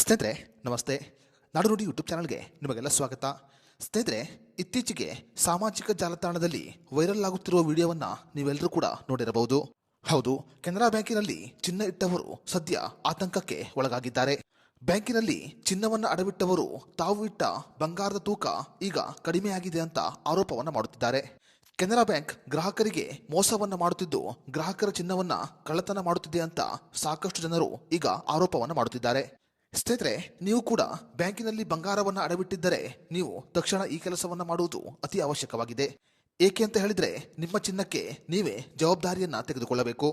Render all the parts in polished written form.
ಸ್ನೇಹಿತರೆ ನಮಸ್ತೆ. ನಾಡು ನುಡಿ ಯೂಟ್ಯೂಬ್ ಚಾನಲ್ಗೆ ನಿಮಗೆಲ್ಲ ಸ್ವಾಗತ. ಸ್ನೇಹಿತರೆ, ಇತ್ತೀಚೆಗೆ ಸಾಮಾಜಿಕ ಜಾಲತಾಣದಲ್ಲಿ ವೈರಲ್ ಆಗುತ್ತಿರುವ ವಿಡಿಯೋವನ್ನು ನೀವೆಲ್ಲರೂ ಕೂಡ ನೋಡಿರಬಹುದು. ಹೌದು, ಕೆನರಾ ಬ್ಯಾಂಕಿನಲ್ಲಿ ಚಿನ್ನ ಇಟ್ಟವರು ಸದ್ಯ ಆತಂಕಕ್ಕೆ ಒಳಗಾಗಿದ್ದಾರೆ. ಬ್ಯಾಂಕಿನಲ್ಲಿ ಚಿನ್ನವನ್ನು ಅಡವಿಟ್ಟವರು ತಾವು ಇಟ್ಟ ಬಂಗಾರದ ತೂಕ ಈಗ ಕಡಿಮೆಯಾಗಿದೆ ಅಂತ ಆರೋಪವನ್ನು ಮಾಡುತ್ತಿದ್ದಾರೆ. ಕೆನರಾ ಬ್ಯಾಂಕ್ ಗ್ರಾಹಕರಿಗೆ ಮೋಸವನ್ನ ಮಾಡುತ್ತಿದ್ದು, ಗ್ರಾಹಕರ ಚಿನ್ನವನ್ನ ಕಳ್ಳತನ ಮಾಡುತ್ತಿದೆ ಅಂತ ಸಾಕಷ್ಟು ಜನರು ಈಗ ಆರೋಪವನ್ನು ಮಾಡುತ್ತಿದ್ದಾರೆ. ಸ್ನೇಹಿತರೆ, ನೀವು ಕೂಡ ಬ್ಯಾಂಕಿನಲ್ಲಿ ಬಂಗಾರವನ್ನು ಅಡವಿಟ್ಟಿದ್ದರೆ ನೀವು ತಕ್ಷಣ ಈ ಕೆಲಸವನ್ನ ಮಾಡುವುದು ಅತಿ ಅವಶ್ಯಕವಾಗಿದೆ. ಏಕೆ ಅಂತ ಹೇಳಿದ್ರೆ, ನಿಮ್ಮ ಚಿನ್ನಕ್ಕೆ ನೀವೇ ಜವಾಬ್ದಾರಿಯನ್ನ ತೆಗೆದುಕೊಳ್ಳಬೇಕು.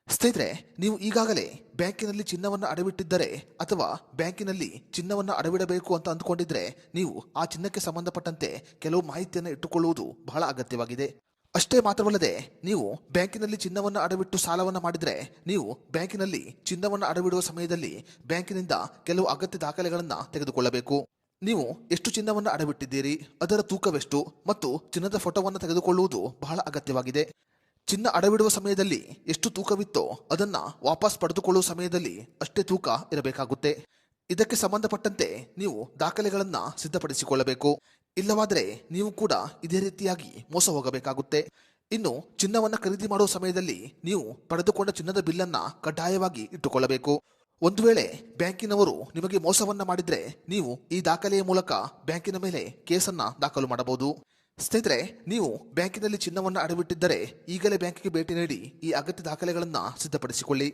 ಸ್ನೇಹಿತರೆ, ನೀವು ಈಗಾಗಲೇ ಬ್ಯಾಂಕಿನಲ್ಲಿ ಚಿನ್ನವನ್ನು ಅಡವಿಟ್ಟಿದ್ದರೆ ಅಥವಾ ಬ್ಯಾಂಕಿನಲ್ಲಿ ಚಿನ್ನವನ್ನು ಅಡವಿಡಬೇಕು ಅಂತ ಅಂದುಕೊಂಡಿದ್ರೆ ನೀವು ಆ ಚಿನ್ನಕ್ಕೆ ಸಂಬಂಧಪಟ್ಟಂತೆ ಕೆಲವು ಮಾಹಿತಿಯನ್ನು ಇಟ್ಟುಕೊಳ್ಳುವುದು ಬಹಳ ಅಗತ್ಯವಾಗಿದೆ. ಅಷ್ಟೇ ಮಾತ್ರವಲ್ಲದೆ, ನೀವು ಬ್ಯಾಂಕಿನಲ್ಲಿ ಚಿನ್ನವನ್ನು ಅಡವಿಟ್ಟು ಸಾಲವನ್ನು ಮಾಡಿದರೆ ನೀವು ಬ್ಯಾಂಕಿನಲ್ಲಿ ಚಿನ್ನವನ್ನು ಅಡವಿಡುವ ಸಮಯದಲ್ಲಿ ಬ್ಯಾಂಕಿನಿಂದ ಕೆಲವು ಅಗತ್ಯ ದಾಖಲೆಗಳನ್ನು ತೆಗೆದುಕೊಳ್ಳಬೇಕು. ನೀವು ಎಷ್ಟು ಚಿನ್ನವನ್ನು ಅಡವಿಟ್ಟಿದ್ದೀರಿ, ಅದರ ತೂಕವೆಷ್ಟು ಮತ್ತು ಚಿನ್ನದ ಫೋಟೋವನ್ನು ತೆಗೆದುಕೊಳ್ಳುವುದು ಬಹಳ ಅಗತ್ಯವಾಗಿದೆ. ಚಿನ್ನ ಅಡವಿಡುವ ಸಮಯದಲ್ಲಿ ಎಷ್ಟು ತೂಕವಿತ್ತೋ ಅದನ್ನ ವಾಪಸ್ ಪಡೆದುಕೊಳ್ಳುವ ಸಮಯದಲ್ಲಿ ಅಷ್ಟೇ ತೂಕ ಇರಬೇಕಾಗುತ್ತೆ. ಇದಕ್ಕೆ ಸಂಬಂಧಪಟ್ಟಂತೆ ನೀವು ದಾಖಲೆಗಳನ್ನ ಸಿದ್ಧಪಡಿಸಿಕೊಳ್ಳಬೇಕು. ಇಲ್ಲವಾದರೆ ನೀವು ಕೂಡ ಇದೇ ರೀತಿಯಾಗಿ ಮೋಸ ಹೋಗಬೇಕಾಗುತ್ತೆ. ಇನ್ನು ಚಿನ್ನವನ್ನು ಖರೀದಿ ಮಾಡುವ ಸಮಯದಲ್ಲಿ ನೀವು ಪಡೆದುಕೊಂಡ ಚಿನ್ನದ ಬಿಲ್ಲನ್ನ ಕಡ್ಡಾಯವಾಗಿ ಇಟ್ಟುಕೊಳ್ಳಬೇಕು. ಒಂದು ವೇಳೆ ಬ್ಯಾಂಕಿನವರು ನಿಮಗೆ ಮೋಸವನ್ನ ಮಾಡಿದ್ರೆ ನೀವು ಈ ದಾಖಲೆಯ ಮೂಲಕ ಬ್ಯಾಂಕಿನ ಮೇಲೆ ಕೇಸನ್ನ ದಾಖಲು ಮಾಡಬಹುದು. ಸ್ನೇಹಿತರೆ, ನೀವು ಬ್ಯಾಂಕಿನಲ್ಲಿ ಚಿನ್ನವನ್ನು ಅಡವಿಟ್ಟಿದ್ದರೆ ಈಗಲೇ ಬ್ಯಾಂಕಿಗೆ ಭೇಟಿ ನೀಡಿ ಈ ಅಗತ್ಯ ದಾಖಲೆಗಳನ್ನ ಸಿದ್ಧಪಡಿಸಿಕೊಳ್ಳಿ.